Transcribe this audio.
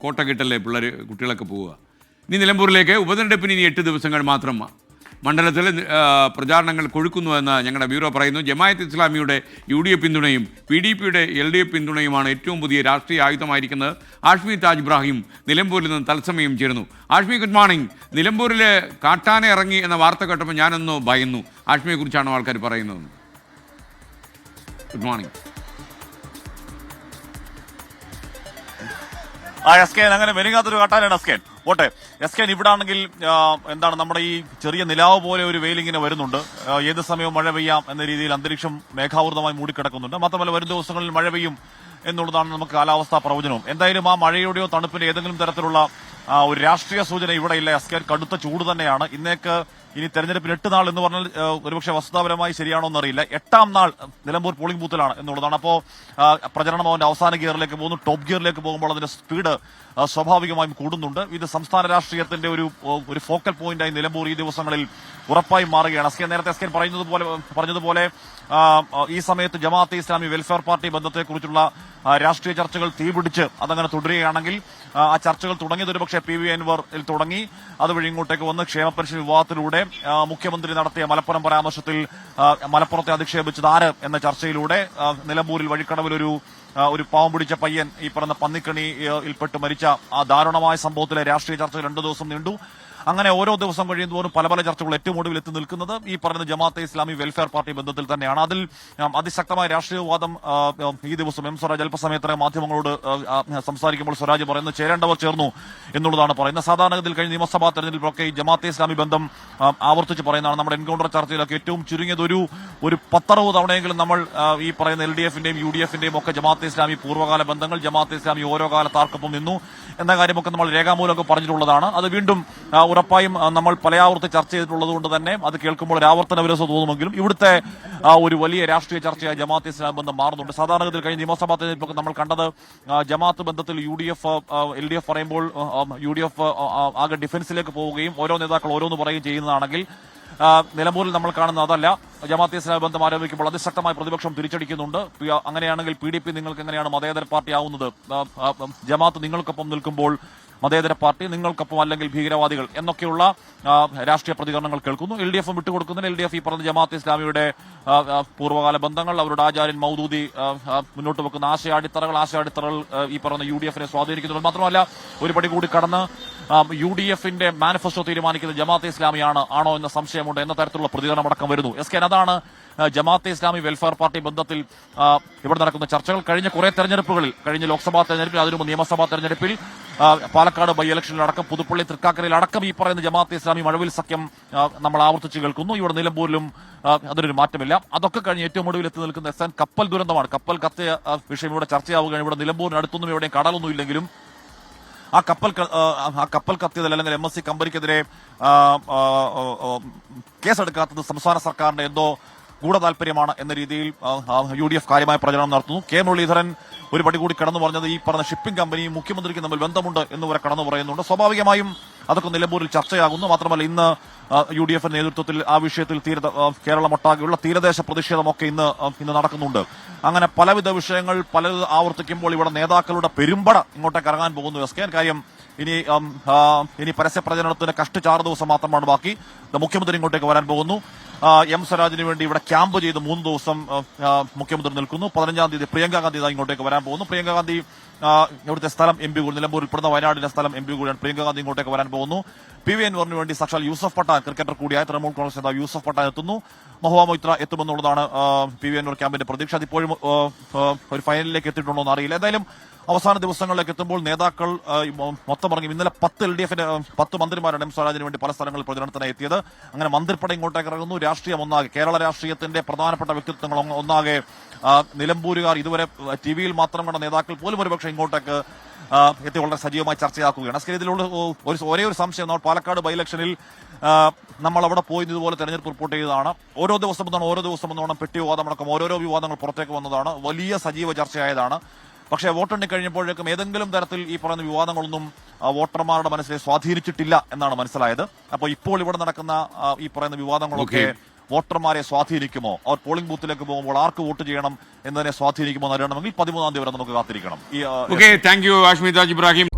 കോട്ട കിട്ടല്ലേ കുട്ടികളൊക്കെ പോവുക. ഇനി നിലമ്പൂരിലേക്ക് ഉപതെരഞ്ഞെടുപ്പിന് ഇനി 8 ദിവസങ്ങൾ മാത്രം. മണ്ഡലത്തിൽ പ്രചാരണങ്ങൾ കൊഴുക്കുന്നുവെന്ന് ഞങ്ങളുടെ ബ്യൂറോ പറയുന്നു. ജമായത്ത് ഇസ്ലാമിയുടെ UDF പിന്തുണയും PDPയുടെ LDF പിന്തുണയുമാണ് ഏറ്റവും പുതിയ രാഷ്ട്രീയ ആയുധമായിരിക്കുന്നത്. ആഷ്മി താജ് ഇബ്രാഹിം നിലമ്പൂരിൽ നിന്ന് തത്സമയം ചേരുന്നു. Ashmi, good morning. നിലമ്പൂരിൽ കാട്ടാന ഇറങ്ങി എന്ന വാർത്ത കേട്ടപ്പോൾ ഞാനൊന്ന് ഭയന്നു. ആഷ്മിയെക്കുറിച്ചാണോ ആൾക്കാർ പറയുന്നത്? Good morning. എസ്കേൻ അങ്ങനെ മെരുങ്ങാത്തൊരു കാട്ടാനാണ് എസ്കേൻ. ഓട്ടെ എസ്കേൻ, ഇവിടെ ആണെങ്കിൽ എന്താണ് നമ്മുടെ ഈ ചെറിയ നിലാവ് പോലെ ഒരു വെയിലിങ്ങനെ വരുന്നുണ്ട്. ഏത് സമയവും മഴ പെയ്യാം എന്ന രീതിയിൽ അന്തരീക്ഷം മേഘാവൃതമായി മൂടിക്കിടക്കുന്നുണ്ട്. മാത്രമല്ല വരും ദിവസങ്ങളിൽ മഴ പെയ്യും എന്നുള്ളതാണ് നമുക്ക് കാലാവസ്ഥാ പ്രവചനവും. എന്തായാലും ആ മഴയുടെയോ തണുപ്പിന്റെ ഏതെങ്കിലും തരത്തിലുള്ള ഒരു രാഷ്ട്രീയ സൂചന ഇവിടെ ഇല്ല എസ്കേൻ. കടുത്ത ചൂട് തന്നെയാണ്. ഇനി തെരഞ്ഞെടുപ്പിന് 8 നാൾ എന്ന് പറഞ്ഞാൽ ഒരുപക്ഷെ വസ്തുതാപരമായി ശരിയാണോ എന്നറിയില്ല. 8ാം നാൾ നിലമ്പൂർ പോളിംഗ് ബൂത്തിലാണ് എന്നുള്ളതാണ്. അപ്പോൾ പ്രചരണം അവന്റെ അവസാന ഗിയറിലേക്ക് പോകുന്നു. ടോപ്പ് ഗിയറിലേക്ക് പോകുമ്പോൾ അതിന്റെ സ്പീഡ് സ്വാഭാവികമായും കൂടുന്നുണ്ട്. ഇത് സംസ്ഥാന രാഷ്ട്രീയത്തിന്റെ ഒരു ഫോക്കൽ പോയിന്റായി നിലമ്പൂർ ഈ ദിവസങ്ങളിൽ ഉറപ്പായും മാറുകയാണ്. നേരത്തെ എസ്കേൻ പറഞ്ഞതുപോലെ ഈ സമയത്ത് ജമാഅത്തെ ഇസ്ലാമി വെൽഫെയർ പാർട്ടി ബന്ധത്തെക്കുറിച്ചുള്ള രാഷ്ട്രീയ ചർച്ചകൾ തീപിടിച്ച് അതങ്ങനെ തുടരുകയാണെങ്കിൽ ആ ചർച്ചകൾ തുടങ്ങിയത് ഒരുപക്ഷെ PV അൻവറിൽ തുടങ്ങി അതുവഴി ഇങ്ങോട്ടേക്ക് വന്ന് ക്ഷേമ പെൻഷൻ വിവാദത്തിലൂടെ മുഖ്യമന്ത്രി നടത്തിയ മലപ്പുറം പരാമർശത്തിൽ മലപ്പുറത്തെ അധിക്ഷേപിച്ചത് ആര് എന്ന ചർച്ചയിലൂടെ നിലമ്പൂരിൽ വഴിക്കടവിൽ ഒരു പാവം പിടിച്ച പയ്യൻ ഈ പറഞ്ഞ പന്നിക്കണിയിൽപ്പെട്ട് മരിച്ച ആ ദാരുണമായ സംഭവത്തിലെ രാഷ്ട്രീയ ചർച്ചകൾ 2 ദിവസം നീണ്ടു. അങ്ങനെ ഓരോ ദിവസം കഴിയുന്നതോറും പല ചർച്ചകൾ ഏറ്റവും ഒടുവിൽ എത്തി നിൽക്കുന്നത് ഈ പറയുന്ന ജമാഅത്തെ ഇസ്ലാമി വെൽഫെയർ പാർട്ടി ബന്ധത്തിൽ തന്നെയാണ്. അതിൽ അതിശക്തമായ രാഷ്ട്രീയവാദം ഈ ദിവസം സ്വരാജ് അല്പസമയത്തിനകം മാധ്യമങ്ങളോട് സംസാരിക്കുമ്പോൾ സ്വരാജ് പറയുന്നത് ചേരേണ്ടവർ ചേർന്നു എന്നുള്ളതാണ് പറയുന്നത്. സാധാരണഗതിയിൽ കഴിഞ്ഞ നിയമസഭാ തെരഞ്ഞെടുപ്പിലൊക്കെ ഈ ജമാഅത്തെ ഇസ്ലാമി ബന്ധം ആവർത്തിച്ച് പറയുന്നതാണ്. നമ്മുടെ എൻകൗണ്ടർ ചർച്ചയിലൊക്കെ ഏറ്റവും ചുരുങ്ങിയത് ഒരു 10-60 തവണയെങ്കിലും നമ്മൾ ഈ പറയുന്ന LDFന്റെയും UDFന്റെയും ഒക്കെ ജമാഅത്തെ ഇസ്ലാമി പൂർവ്വകാല ബന്ധങ്ങൾ, ജമാഅത്തെ ഇസ്ലാമി ഓരോ കാലത്താർക്കൊപ്പം നിന്നു എന്ന കാര്യമൊക്കെ നമ്മൾ രേഖാമൂലമൊക്കെ പറഞ്ഞിട്ടുള്ളതാണ്. അത് വീണ്ടും ഉറപ്പായും നമ്മൾ പലയാവർത്തി ചർച്ച ചെയ്തിട്ടുള്ളത് കൊണ്ട് തന്നെ അത് കേൾക്കുമ്പോൾ ഒരു ആവർത്തന വിരസം തോന്നുമെങ്കിലും ഇവിടുത്തെ ഒരു വലിയ രാഷ്ട്രീയ ചർച്ചയായി ജമാഅത്തെ ഇസ്ലാം ബന്ധം മാറുന്നുണ്ട്. സാധാരണഗതിയിൽ കഴിഞ്ഞ നിയമസഭാ തെരഞ്ഞെടുപ്പൊക്കെ നമ്മൾ കണ്ടത് ജമാഅത്ത് ബന്ധത്തിൽ UDF LDF പറയുമ്പോൾ UDF ആകെ ഡിഫൻസിലേക്ക് പോവുകയും ഓരോ നേതാക്കൾ ഓരോന്ന് പറയുകയും ചെയ്യുന്നതാണെങ്കിൽ നിലമ്പൂരിൽ നമ്മൾ കാണുന്നത് അതല്ല. ജമാഅത്തെ ഇസ്ലാമി ബന്ധം ആരോപിക്കുമ്പോൾ അതിശക്തമായ പ്രതിപക്ഷം തിരിച്ചടിക്കുന്നുണ്ട്. അങ്ങനെയാണെങ്കിൽ PDP നിങ്ങൾക്ക് എങ്ങനെയാണ് മതേതര പാർട്ടി ആവുന്നത്? ജമാഅത്ത് നിങ്ങൾക്കൊപ്പം നിൽക്കുമ്പോൾ മതേതര പാർട്ടി നിങ്ങൾക്കൊപ്പം അല്ലെങ്കിൽ ഭീകരവാദികൾ എന്നൊക്കെയുള്ള രാഷ്ട്രീയ പ്രതികരണങ്ങൾ കേൾക്കുന്നു. LDF വിട്ടുകൊടുക്കുന്നതിന് LDF ഈ പറഞ്ഞ ജമാഅത്തെ ഇസ്ലാമിയുടെ പൂർവ്വകാല ബന്ധങ്ങൾ, അവരുടെ ആചാര്യൻ മൗദൂദി മുന്നോട്ട് വെക്കുന്ന ആശയാടിത്തറകൾ ഈ പറഞ്ഞ UDFനെ സ്വാധീനിക്കുന്നുണ്ട്. മാത്രമല്ല ഒരു പടി കൂടി കടന്ന് UDFന്റെ മാനിഫെസ്റ്റോ തീരുമാനിക്കുന്നത് ജമാഅത്തെ ഇസ്ലാമിയാണ് ആണോ എന്ന സംശയമുണ്ട് എന്ന തരത്തിലുള്ള പ്രതികരണം അടക്കം വരുന്നു. അതാണ് ജമാഅത്തെ ഇസ്ലാമി വെൽഫെയർ പാർട്ടി ബന്ധത്തിൽ ഇവിടെ നടക്കുന്ന ചർച്ചകൾ. കഴിഞ്ഞ കുറെ തെരഞ്ഞെടുപ്പുകളിൽ, കഴിഞ്ഞ ലോക്സഭാ തെരഞ്ഞെടുപ്പിൽ, അതിനു മുമ്പ് നിയമസഭാ തെരഞ്ഞെടുപ്പിൽ, പാലക്കാട് ബൈ ഇലക്ഷനിലടക്കം, പുതുപ്പള്ളി തൃക്കാക്കരയിലടക്കം ഈ പറയുന്ന ജമാഅത്തെ ഇസ്ലാമി മഴവിൽ സഖ്യം നമ്മൾ ആവർത്തിച്ച് കേൾക്കുന്നു. ഇവിടെ നിലമ്പൂരിലും അതിനൊരു മാറ്റമില്ല. അതൊക്കെ കഴിഞ്ഞ് ഏറ്റവും ഒടുവിൽ എത്തി നിൽക്കുന്ന SN കപ്പൽ ദുരന്തമാണ്. കപ്പൽ കത്തിയ വിഷയം ഇവിടെ ചർച്ചയാവുകയാണ്. ഇവിടെ നിലമ്പൂരിന് അടുത്തൊന്നും എവിടെയും കടലൊന്നും ഇല്ലെങ്കിലും ആ കപ്പൽ കത്തിയതിൽ അല്ലെങ്കിൽ MSC കമ്പനിക്കെതിരെ കേസെടുക്കാത്തത് സംസ്ഥാന സർക്കാരിന്റെ എന്തോ ഗൂഢതാൽപര്യമാണ് എന്ന രീതിയിൽ UDF കാര്യമായ പ്രചരണം നടത്തുന്നു. K മുരളീധരൻ ഒരു പടി കൂടി കടന്നു പറഞ്ഞത് ഈ പറഞ്ഞ ഷിപ്പിംഗ് കമ്പനിയും മുഖ്യമന്ത്രിക്ക് തമ്മിൽ ബന്ധമുണ്ട് എന്നിവരെ കടന്നു പറയുന്നുണ്ട്. സ്വാഭാവികമായും അതൊക്കെ നിലമ്പൂരിൽ ചർച്ചയാകുന്നു. മാത്രമല്ല ഇന്ന് UDF നേതൃത്വത്തിൽ ആ വിഷയത്തിൽ കേരളമൊട്ടാകെയുള്ള തീരദേശ പ്രതിഷേധമൊക്കെ ഇന്ന് നടക്കുന്നുണ്ട്. അങ്ങനെ പലവിധ വിഷയങ്ങൾ പലത് ആവർത്തിക്കുമ്പോൾ ഇവിടെ നേതാക്കളുടെ പെരുമ്പട ഇങ്ങോട്ടേക്ക് ഇറങ്ങാൻ പോകുന്നു. എസ്കേൻ കാര്യം ഇനി പരസ്യ പ്രചരണത്തിന് കഷ്ടിച്ച് 6 ദിവസം മാത്രമാണ് ബാക്കി. മുഖ്യമന്ത്രി ഇങ്ങോട്ടേക്ക് വരാൻ പോകുന്നു. സ്വരാജിന് വേണ്ടി ഇവിടെ ക്യാമ്പ് ചെയ്ത് 3 ദിവസം മുഖ്യമന്ത്രി നിൽക്കുന്നു. 15-ാം തീയതി പ്രിയങ്ക ഗാന്ധി ഇങ്ങോട്ടേക്ക് വരാൻ പോകുന്നു. പ്രിയങ്ക ഗാന്ധി ഇവിടുത്തെ സ്ഥലം MP കൂടി, നിലമ്പൂർ ഉൾപ്പെടുന്ന വയനാടിന്റെ സ്ഥലം MP കൂടിയാണ്. പ്രിയങ്ക ഗാന്ധി ഇങ്ങോട്ടേക്ക് വരാൻ പോകുന്നു. PV അൻവറിന് വേണ്ടി സാക്ഷാൽ യൂസഫ് പട്ടാൻ, ക്രിക്കറ്റർ കൂടിയായ തൃണമൂൽ കോൺഗ്രസ് നേതാവ് യൂസഫ് പട്ടാൻ എത്തുന്നു. മഹുവ മൊയ്ത്ര എത്തുമെന്നുള്ളതാണ് PV അൻവർ ക്യാമ്പിന്റെ പ്രതീക്ഷ. അതിപ്പോഴും ഒരു ഫൈനലിലേക്ക് എത്തിയിട്ടുണ്ടോ എന്ന് അറിയില്ല. എന്തായാലും അവസാന ദിവസങ്ങളിലേക്ക് എത്തുമ്പോൾ നേതാക്കൾ മൊത്തം ഇറങ്ങി. ഇന്നലെ 10 LDFന്റെ 10 മന്ത്രിമാരാണ് സ്വരാജിന് വേണ്ടി പല സ്ഥലങ്ങളിൽ പ്രചരണത്തിനായി എത്തിയത്. അങ്ങനെ മന്ത്രിപ്പട ഇങ്ങോട്ടേക്ക് ഇറങ്ങുന്നു. രാഷ്ട്രീയം ഒന്നാകെ, കേരള രാഷ്ട്രീയത്തിന്റെ പ്രധാനപ്പെട്ട വ്യക്തിത്വങ്ങൾ ഒന്നാകെ, നിലമ്പൂരുകാർ ഇതുവരെ TV-യിൽ മാത്രം കണ്ട നേതാക്കൾ പോലും ഒരുപക്ഷെ ഇങ്ങോട്ടേക്ക് എത്തി വളരെ സജീവമായി ചർച്ചയാക്കുകയാണ്. ഇതിലുള്ള ഒരേ ഒരു സംശയം, നമ്മൾ പാലക്കാട് ബൈ ഇലക്ഷനിൽ നമ്മൾ അവിടെ പോയി ഇതുപോലെ തെരഞ്ഞെടുപ്പ് റിപ്പോർട്ട് ചെയ്തതാണ്. ഓരോ ദിവസം എന്നോണം പെട്ടി വിവാദമടക്കം ഓരോരോ വിവാദങ്ങൾ പുറത്തേക്ക് വന്നതാണ്. വലിയ സജീവ ചർച്ചയായതാണ്. പക്ഷേ വോട്ടെണ്ണി കഴിഞ്ഞപ്പോഴേക്കും ഏതെങ്കിലും തരത്തിൽ ഈ പറയുന്ന വിവാദങ്ങളൊന്നും വോട്ടർമാരുടെ മനസ്സിനെ സ്വാധീനിച്ചിട്ടില്ല എന്നാണ് മനസ്സിലായത്. അപ്പോൾ ഇപ്പോൾ ഇവിടെ നടക്കുന്ന ഈ പറയുന്ന വിവാദങ്ങളൊക്കെ വോട്ടർമാരെ സ്വാധീനിക്കുമോ? അവർ പോളിംഗ് ബൂത്തിലേക്ക് പോകുമ്പോൾ ആർക്ക് വോട്ട് ചെയ്യണം എന്നതിനെ സ്വാധീനിക്കുമോ എന്ന് അറിയണമെങ്കിൽ 13-ാം തീയതി വരെ നമുക്ക് കാത്തിരിക്കണം. Thank you Ashmi Taj Ibrahim.